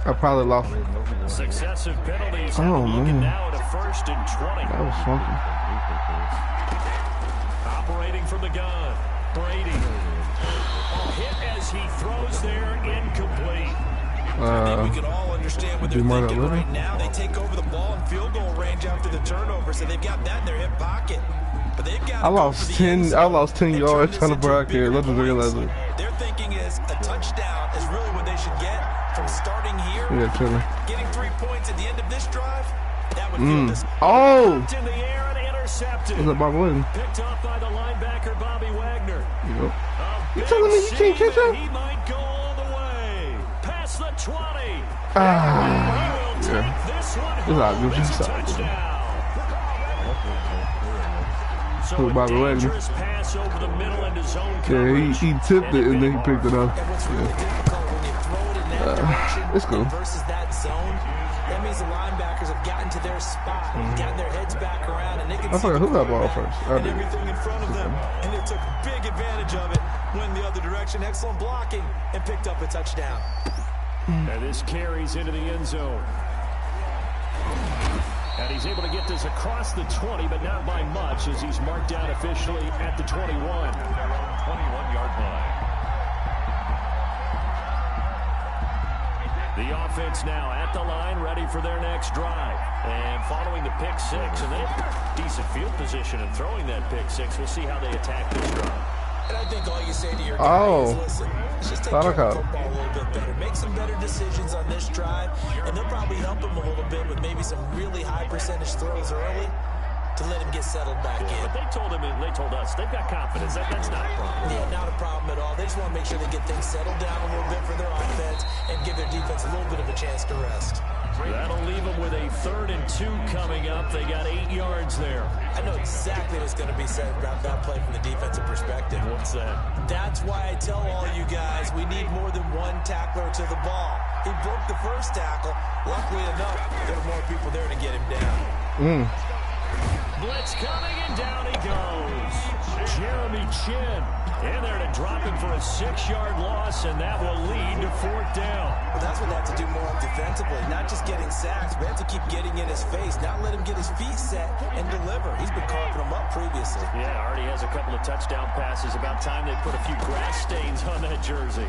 I probably lost. Successive penalties. Oh, man. Now at a 1st and 20. That was funky. Operating from the gun. Brady. Hit as he throws there, incomplete. I think we can all understand what they're thinking right now. They take over the ball in field goal range after the turnover, so they've got that in their hip pocket. But they've got I lost 10 yards trying to block here. Let's just realize it. Their thinking is a touchdown is really what they should get from starting here. Yeah, chilling. Getting 3 points at the end of this drive, that would feel this. Oh! In the air and intercepted. Is that Bobby Williams? Picked off by the linebacker Bobby Wagner. Yep. You telling me you can't catch him? He might go all the way. Past the 20. Yeah. This one It's all good. It's all good. So Who, Bobby Wagner? pass over the middle into zone Yeah, coverage. he tipped it and then he picked it up. And what's really difficult when you throw it in that direction it's cool. versus that zone, that means the linebackers have gotten to their spot, gotten their heads back around, and they can I forgot who got ball first. I and did. everything in front of them. And they took big advantage of it, went the other direction, excellent blocking, and picked up a touchdown. And this carries into the end zone. And he's able to get this across the 20, but not by much, as he's marked down officially at the 21. 21-yard line. The offense now at the line, ready for their next drive. And following the pick six, and they have decent field position in throwing that pick six. We'll see how they attack this drive. And I think all you say to your guys is, listen, let's just take care of the football a little bit better. Make some better decisions on this drive, and they'll probably help him a little bit with maybe some really high percentage throws early to let him get settled back in. But they told us, they've got confidence. That's not a problem. Yeah, not a problem at all. They just want to make sure they get things settled down a little bit for their offense and give their defense a little bit of a chance to rest. That'll leave them with a 3rd and 2 coming up. They got 8 yards there. I know exactly what's going to be said about that play from the defensive perspective. What's that? That's why I tell all you guys we need more than one tackler to the ball. He broke the first tackle. Luckily enough, there were more people there to get him down. Blitz coming, and down he goes. Jeremy Chin in there to drop him for a 6-yard loss, and that will lead to 4th down. Well, that's what they have to do more of defensively, not just getting sacks, but have to keep getting in his face, not let him get his feet set and deliver. He's been carving them up previously. Yeah, already has a couple of touchdown passes. About time they put a few grass stains on that jersey.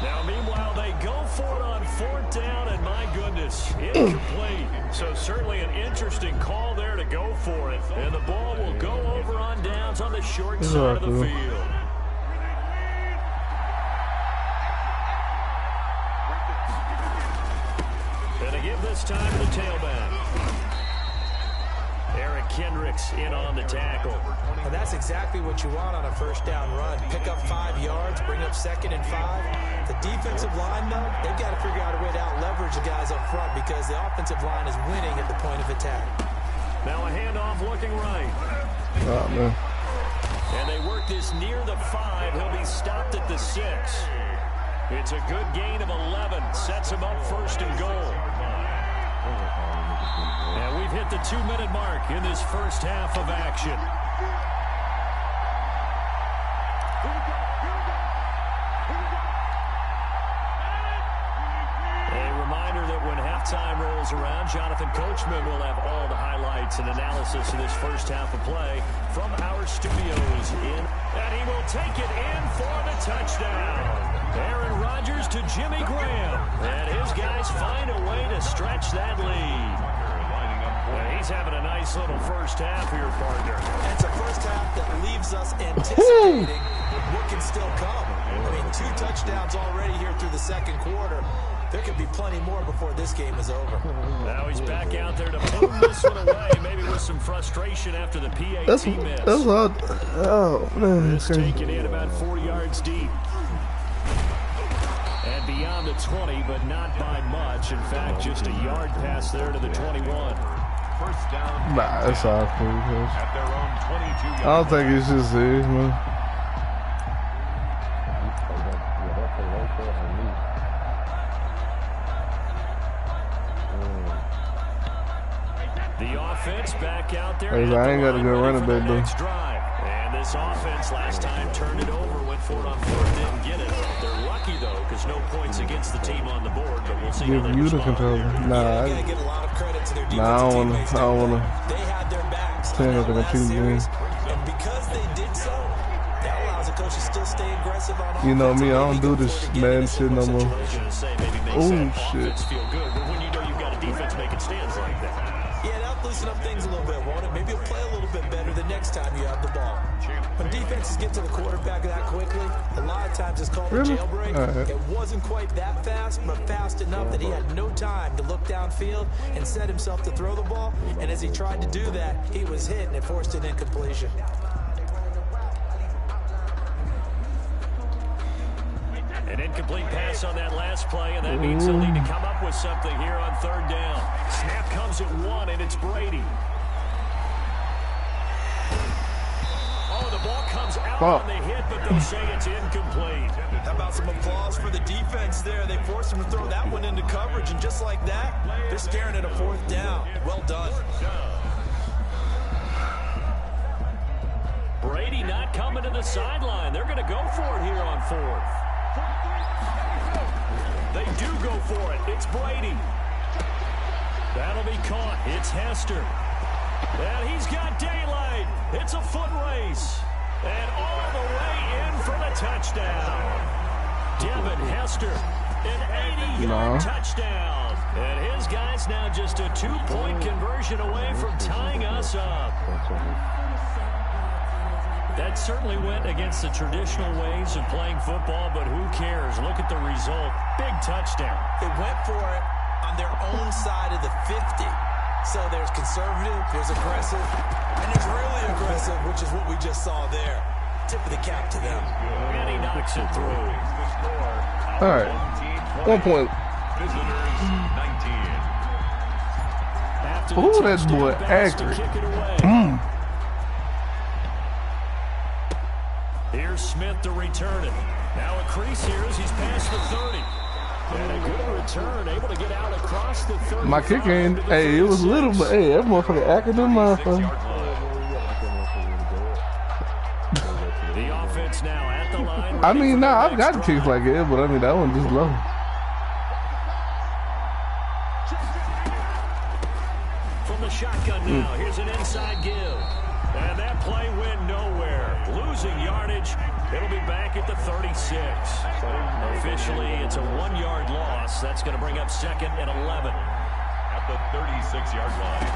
Now, meanwhile, they go for it on 4th down, and my goodness, incomplete. So certainly an interesting call there to go for it. And the ball will go over on downs on the short side of the field. And to give this time to the tailback. Eric Kendricks in on the tackle. And that's exactly what you want on a 1st down run. Pick up 5 yards, bring up 2nd and 5. The defensive line, though, they've got to figure out a way to out-leverage the guys up front because the offensive line is winning at the point of attack. Now a handoff looking right. Oh, man. And they work this near the 5. He'll be stopped at the 6. It's a good gain of 11. Sets him up 1st and goal. And we've hit the 2-minute mark in this first half of action. A reminder that when halftime rolls around, Jonathan Coachman will have all the highlights and analysis of this first half of play from our studios in. And he will take it in for the touchdown. Aaron Rodgers to Jimmy Graham. And his guys find a way to stretch that lead. Well, he's having a nice little first half here, partner. And it's a first half that leaves us anticipating what can still come. I mean, 2 touchdowns already here through the 2nd quarter. There could be plenty more before this game is over. Now he's back out there to move this one away, maybe with some frustration after the PAT miss. That's odd. Oh, man. This taken in about 4 yards deep. And beyond the 20, but not by much. In fact, just a yard pass there to the 21. First down. Nah, that's all cool. At their own 22-yard I don't think it's just serious, man. The offense back out there. I ain't got a good running back, though. And this offense last time turned it over, went for it on 4th, didn't get it. They're lucky, though, because was no points against the team on the board, but we'll see how Give they you the respond. controller. Nah, Gotta give a lot of credit to their nah, I defensive don't teammates. wanna They had their backs say on that nothing last about you, series, man. and because they did so, that allows the coach to still stay aggressive on offense. You know me, I and don't do maybe this go for it man again in a shit no similar more. I was gonna say, maybe makes Oh, that shit. offense feel good, but when you know you've got a defense making stands like that. Yeah, that'll loosen up things a little bit, won't it? Maybe you'll play a little bit better the next time you have the ball. When defenses get to the quarterback that quickly, a lot of times it's called Really? a jailbreak. Alright. It wasn't quite that fast, but fast enough that he had no time to look downfield and set himself to throw the ball. And as he tried to do that, he was hit and it forced an incompletion. An incomplete pass on that last play, and that means they'll need to come up with something here on third down. Snap comes at 1, and it's Brady. Oh, the ball comes out on the hit, but they'll say it's incomplete. How about some applause for the defense there? They forced him to throw that one into coverage, and just like that, they're staring at a fourth down. Well done. Brady not coming to the sideline. They're going to go for it here on fourth. They do go for it. It's Brady. That'll be caught. It's Hester. And he's got daylight. It's a foot race. And all the way in for the touchdown. Devin Hester, an 80-yard touchdown. And his guy's now just a 2-point conversion away from tying us up. That certainly went against the traditional ways of playing football, but who cares? Look at the result. Big touchdown. They went for it on their own side of the 50. So there's conservative, there's aggressive, and there's really aggressive, which is what we just saw there. Tip of the cap to them. And he knocks it through. All right, 1 point. Visitors 19. After the Ooh, that touchdown boy pass to accurate. kick it away. Here's Smith to return it. Now a crease here as he's past the 30. And a good return, able to get out across the 30. My kick ain't, hey, it was little, but hey, that motherfucker accurate than motherfucker. The offense now at the line. I mean, nah, I've got kicks like it, but I mean, that one just low. From the shotgun now, here's an inside give. And that play went nowhere. Losing yardage. It'll be back at the 36. Officially, it's a 1-yard loss. That's going to bring up second and 11. At the 36-yard line.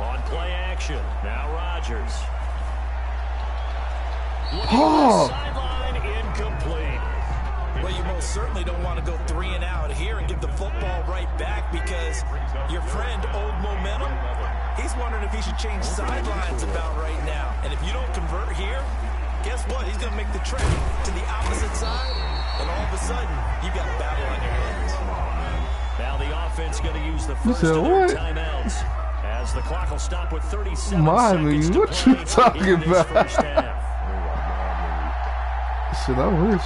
On play action. Now Rodgers. Oh. Sideline incomplete. Well, you most certainly don't want to go 3 and out here and give the football right back because your friend, Old Momentum, he's wondering if he should change sidelines about right now. And if you don't convert here, guess what? He's going to make the trek to the opposite side, and all of a sudden, you've got a battle on your hands. Now the offense going to use the first said of their what? timeouts as the clock will stop with 37 Mommy, seconds to what play you talking in this about? first half. Shit, I wish.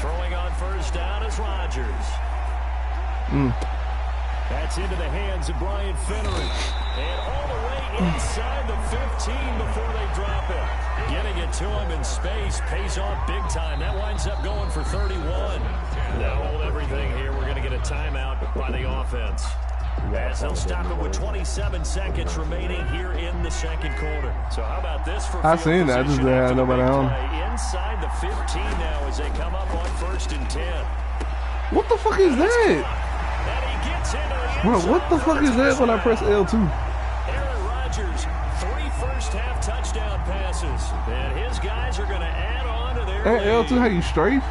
Throwing on first down is Rodgers. That's into the hands of Brian Finneran. And all the way inside the 15 before they drop it. Getting it to him in space pays off big time. That winds up going for 31. Now hold everything here. We're going to get a timeout by the offense. As they'll stop it with 27 seconds remaining here in the second quarter. So how about this for I field seen that. I just position didn't have after the nobody big on. play? Inside the 15 now as they come up on 1st and 10. What the fuck is that? And he gets into the end Bro, what the zone fuck for is that when I press touchdown. L2? Aaron Rodgers, 3 first-half touchdown passes. And his guys are going to add on to their That lead. L2, how you strafe?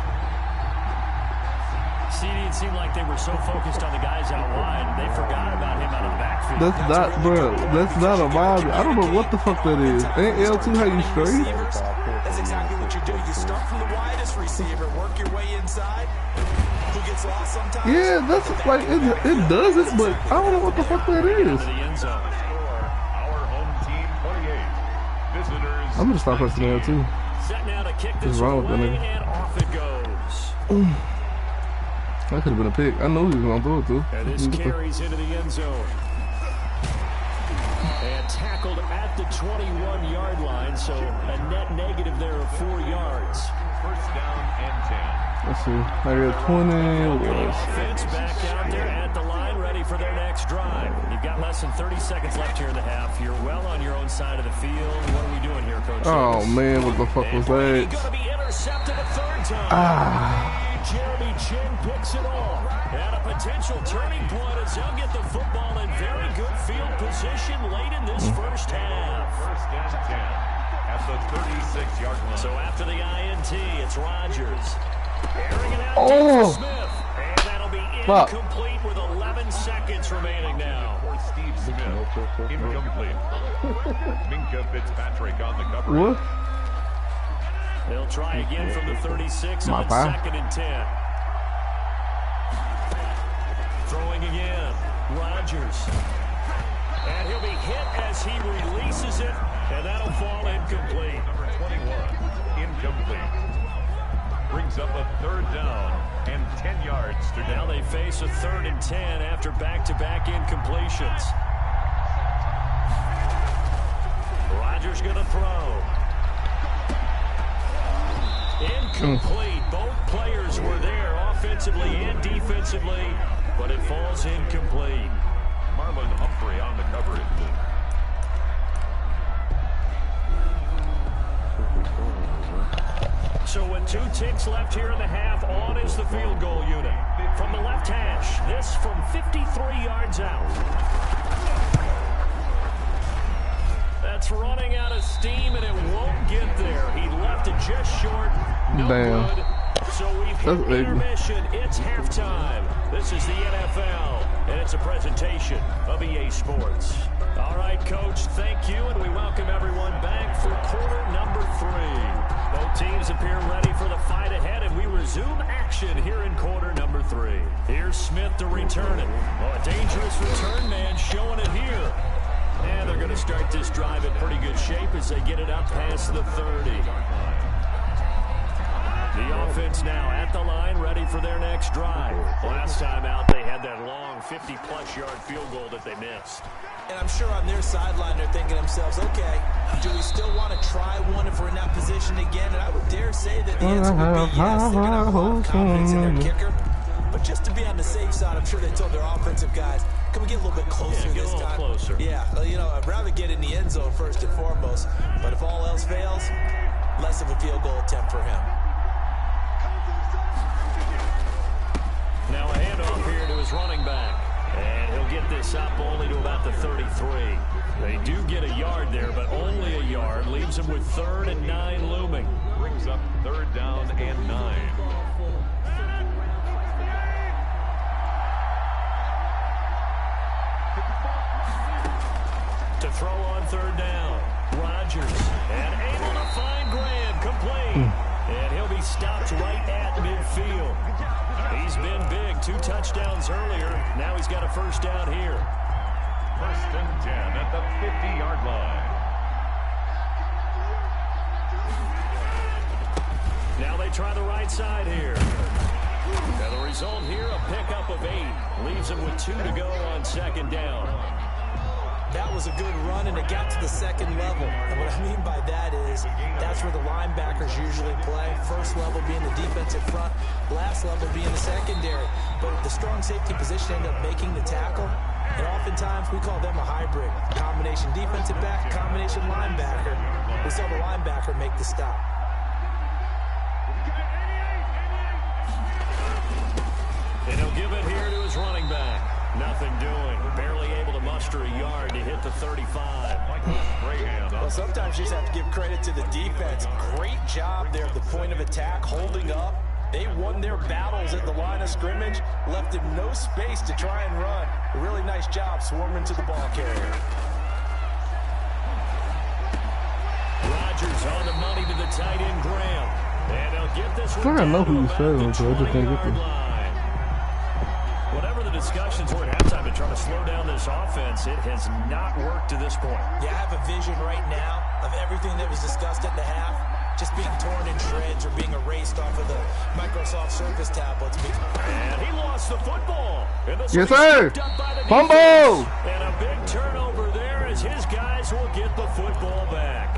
See, it seemed like they were so focused on the guys out wide, they forgot about him out of the backfield. That's not, bro. That's not a vibe. I don't know what the fuck that is. Ain't L2 how you strafe? Receivers, that's exactly what you do. You start from the widest receiver, work your way inside. Who gets lost sometimes? Yeah, that's like, it does it, but I don't know what the fuck that is. Into the end zone. Our home team 28. Visitors. I'm gonna stop pressing L2. Set now to kick this What's wrong with that away, nigga? and off it goes. That could have been a pick. I knew he was gonna throw it too. And this carries into the end zone. And tackled at the 21-yard line, so a net negative there of 4 yards. First down Let's see. I got 20. Offense back out there at the line, ready for their next drive. You've got less than 30 seconds left here in the half. You're well on your own side of the field. What are we doing here, Coach? Oh man, what the fuck was that? Going to be intercepted a third time. Jeremy Chin picks it off. And a potential turning point as they'll get the football in very good field position late in this first half. First and 10 at the 36-yard line. So after the INT, it's Rodgers. Airing it out to Smith. And that'll be incomplete with 11 seconds remaining now. For Steve Smith, incomplete. Minkah Fitzpatrick on the coverage. What? They'll try again from the 36 on 2nd and 10. Throwing again, Rodgers. And he'll be hit as he releases it, and that'll fall incomplete. Number 21, incomplete. Brings up a third down and 10 yards to go. Now they face a 3rd and 10 after back-to-back incompletions. Rodgers going to throw. Incomplete. Both players were there offensively and defensively, but it falls incomplete. Marlon Humphrey on the coverage. So with 2 ticks left here in the half, on is the field goal unit. From the left hash, this from 53 yards out. That's running out of steam, and it won't get there. He left it just short. No good. So we've hit intermission. It's halftime. This is the NFL, and it's a presentation of EA Sports. All right, Coach, thank you, and we welcome everyone back for quarter number 3. Both teams appear ready for the fight ahead, and we resume action here in quarter number 3. Here's Smith to return it. Oh, a dangerous return man showing it here. And they're going to start this drive in pretty good shape as they get it up past the 30. The offense now at the line, ready for their next drive. Last time out, they had that long 50-plus yard field goal that they missed. And I'm sure on their sideline, they're thinking to themselves, okay, do we still want to try one if we're in that position again? And I would dare say that the answer would be yes. They're going to have a lot of confidence in their kicker. But just to be on the safe side, I'm sure they told their offensive guys, can we get a little bit closer this time? Get a little closer. Yeah, you know, I'd rather get in the end zone first and foremost. But if all else fails, less of a field goal attempt for him. Now a handoff here to his running back. And he'll get this up only to about the 33. They do get a yard there, but only a yard. Leaves him with 3rd and 9 looming. Brings up 3rd down and 9. To throw on 3rd down. Rodgers. And able to find Graham. Complete. And he'll be stopped right at midfield. He's been big. 2 touchdowns earlier. Now he's got a 1st down here. 1st and 10 at the 50-yard line. Now they try the right side here. Now the result here, a pickup of 8. Leaves him with 2 to go on 2nd down. That was a good run, and it got to the 2nd level. And what I mean by that is that's where the linebackers usually play. 1st level being the defensive front, last level being the secondary. But the strong safety position ended up making the tackle. And oftentimes we call them a hybrid. Combination defensive back, combination linebacker. We saw the linebacker make the stop. And he'll give it here to his running back. Nothing doing. Barely able to muster a yard to hit the 35. Well, sometimes you just have to give credit to the defense. Great job there at the point of attack, holding up. They won their battles at the line of scrimmage, left him no space to try and run. A really nice job swarming to the ball carrier. Rodgers on the money to the tight end, Graham. And they'll get this one. I know who he's failing to. I just can't get them. Whatever the discussions were at halftime to try to slow down this offense, it has not worked to this point. Yeah, I have a vision right now of everything that was discussed at the half just being torn in shreds or being erased off of the Microsoft Surface tablets. And he lost the football. Yes, sir. Fumble. And a big turnover there as his guys will get the football back.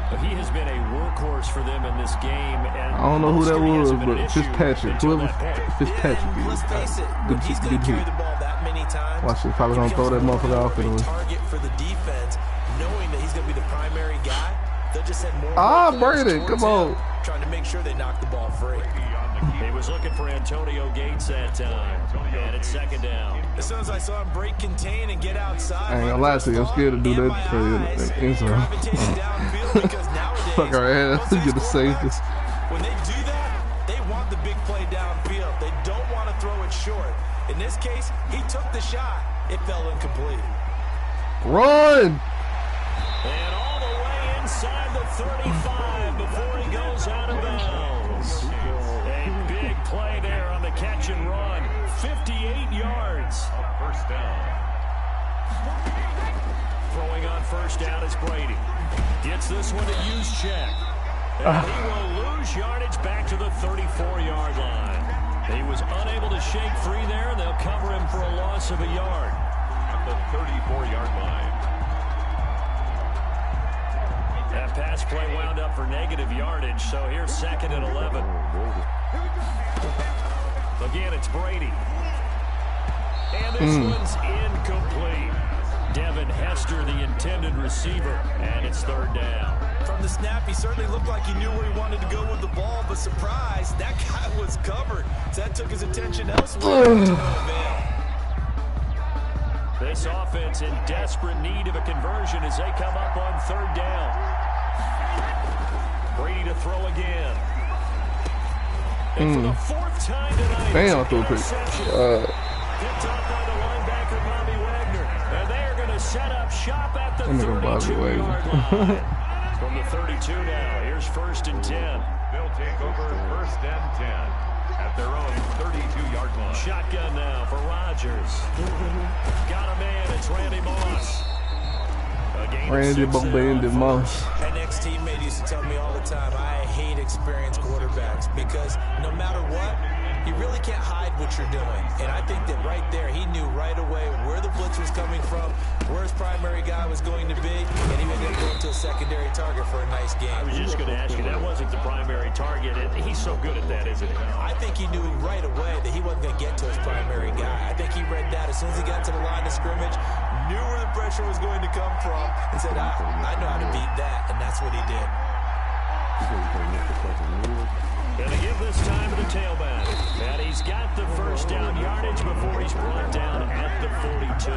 He has been a workhorse for them in this game. And I don't know who that was, but Fitzpatrick. Whoever Fitzpatrick is. Let's face it, when he's going to carry the ball that many times, watch it. Probably gonna throw that motherfucker off anyway. Target for the defense, knowing that he's going to be the primary guy. They'll just send more. Brady, come on. Trying to make sure they knock the ball free. He was looking for Antonio Gates that time. And it's second down. As soon as I saw him break contain and get outside, I ain't gonna lie to you, I'm scared to do that to you in zone. Fuck our ass, get the safety. When they do that, they want the big play downfield. They don't want to throw it short. In this case, he took the shot. It fell incomplete. Run! And all the way inside the 35 before he goes out of bounds. A big play there on the catch and run. 58 yards. First down. Throwing on first down is Brady. Gets this one to Juszczyk. And he will lose yardage back to the 34-yard line. He was unable to shake free there, and they'll cover him for a loss of a yard. At the 34-yard line. That pass play wound up for negative yardage, so here's second and 11. Again, it's Brady. And this one's incomplete. Devin Hester, the intended receiver, and it's third down. From the snap, he certainly looked like he knew where he wanted to go with the ball, but surprise, that guy was covered. So that took his attention elsewhere. This offense in desperate need of a conversion as they come up on third down. Brady to throw again. And for the fourth time tonight, damn, I threw a pick. picked up by the linebacker Bobby Wagner. And they are going to set up shop at the 32-yard line. From the 32 now, here's first and 10. They'll take over first and 10 at their own 32-yard line. Shotgun now for Rodgers. Got a man, it's Randy Moss. Randy Moss. An ex-teammate used to tell me all the time, I hate experienced quarterbacks because no matter what, you really can't hide what you're doing. And I think that right there, he knew right away where the blitz was coming from, where his primary guy was going to be, and he ended up going to a secondary target for a nice game. I was just going to ask you, that wasn't the primary target. He's so good at that, isn't he? I think he knew right away that he wasn't going to get to his primary guy. I think he read that as soon as he got to the line of scrimmage, knew where the pressure was going to come from, and said, I know how to beat that, and that's what he did. Going to give this time to the tailback. And he's got the first down yardage before he's brought down at the 42.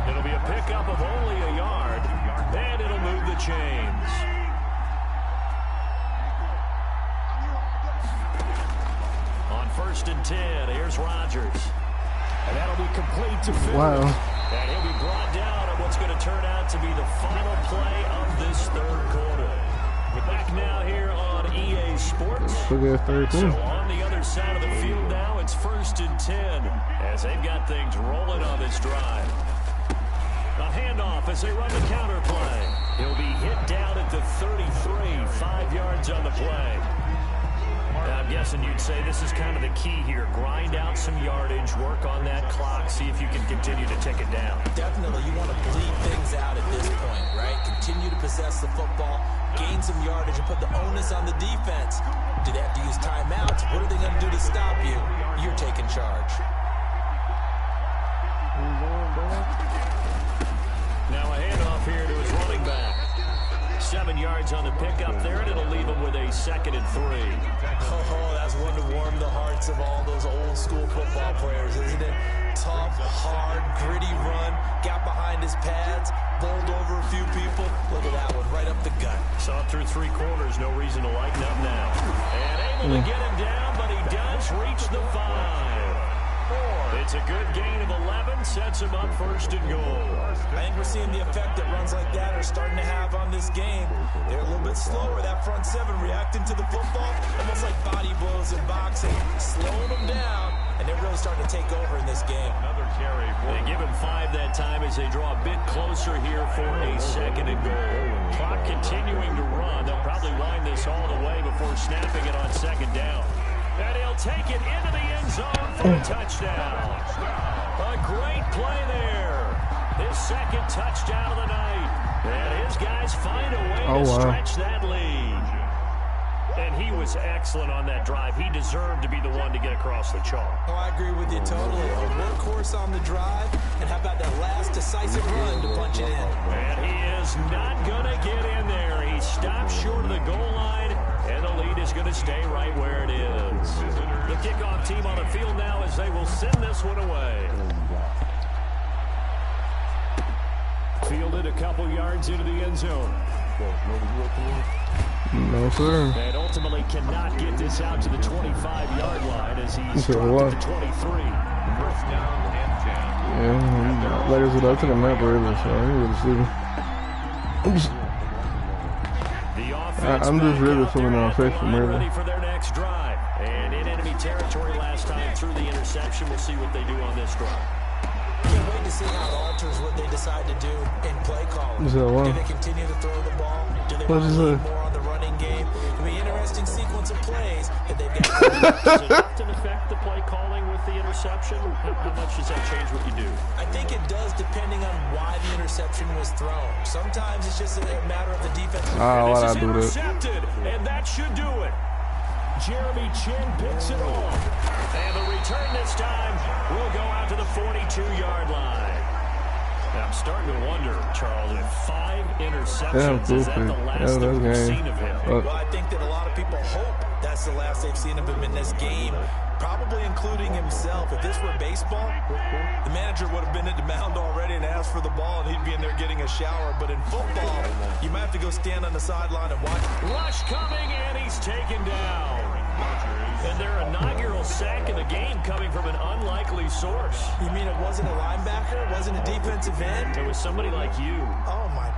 It'll be a pickup of only a yard, and it'll move the chains. On first and 10, here's Rodgers. And that'll be complete to Phillips. Wow. And he'll be brought down on what's going to turn out to be the final play of this third quarter. We're back now here on EA Sports. So on the other side of the field now, it's first and 10 as they've got things rolling on this drive. A handoff as they run the counter play. He'll be hit down at the 33, 5 yards on the play. Now, I'm guessing you'd say this is kind of the key here. Grind out some yardage, work on that clock, see if you can continue to take it down. Definitely, you want to bleed things out at this point, right? Continue to possess the football, gain some yardage, and put the onus on the defense. Do they have to use timeouts? What are they going to do to stop you? You're taking charge. Now a handoff here to his running back. 7 yards on the pickup there, and it'll leave him with a second and 3. Oh, that's one to warm the hearts of all those old school football players, isn't it? Tough, hard, gritty run, got behind his pads, bowled over a few people. Look at that one, right up the gut. Saw it through 3 quarters, no reason to lighten up now. And able to get him down, but he does reach the 5. It's a good gain of 11, sets him up first and goal. I think we're seeing the effect that runs like that are starting to have on this game. They're a little bit slower, that front 7 reacting to the football, almost like body blows in boxing, slowing them down, and they're really starting to take over in this game. Another carry. They give him 5 that time as they draw a bit closer here for a second and goal. Clock continuing to run. They'll probably wind this all the way before snapping it on second down. And he'll take it into the end zone for a touchdown. A great play there. His second touchdown of the night. And his guys find a way to stretch that lead. And he was excellent on that drive. He deserved to be the one to get across the chalk. Oh, I agree with you totally. A workhorse on the drive. And how about that last decisive run to punch it in? And he is not going to get in there. He stops short of the goal line, and the lead is going to stay right where it is. The kickoff team on the field now as they will send this one away. Fielded a couple yards into the end zone. No, sir. And ultimately cannot get this out to the 25-yard line as he's dropped at the 23. First down and 10. Yeah, like I said, I took a nap earlier, so I ain't really sleeping. I'm just really feeling on face from earlier. Ready for their next drive. And in enemy territory last time through the interception. We'll see what they do on this drive. Can't wait to see how it alters what they decide to do in play calling. Do they continue to throw the ball? Do they want to lean more on the running game? It'll be an interesting sequence of plays that they've got. Does it often affect the play calling with the interception? How much does that change what you do? I think it does, depending on why the interception was thrown. Sometimes it's just a matter of the defense. This is intercepted, and that should do it. Jeremy Chin picks it off. And the return this time will go out to the 42-yard line. Now, I'm starting to wonder, Charles, if 5 interceptions, is that the last that we've seen of him? Well, I think that a lot of people hope that's the last they've seen of him in this game, probably including himself. If this were baseball, the manager would have been at the mound already and asked for the ball, and he'd be in there getting a shower. But in football, you might have to go stand on the sideline and watch. Rush coming, and he's taken down. And their inaugural sack in the game coming from an unlikely source. You mean it wasn't a linebacker? It wasn't a defensive end? It was somebody like you. Oh, my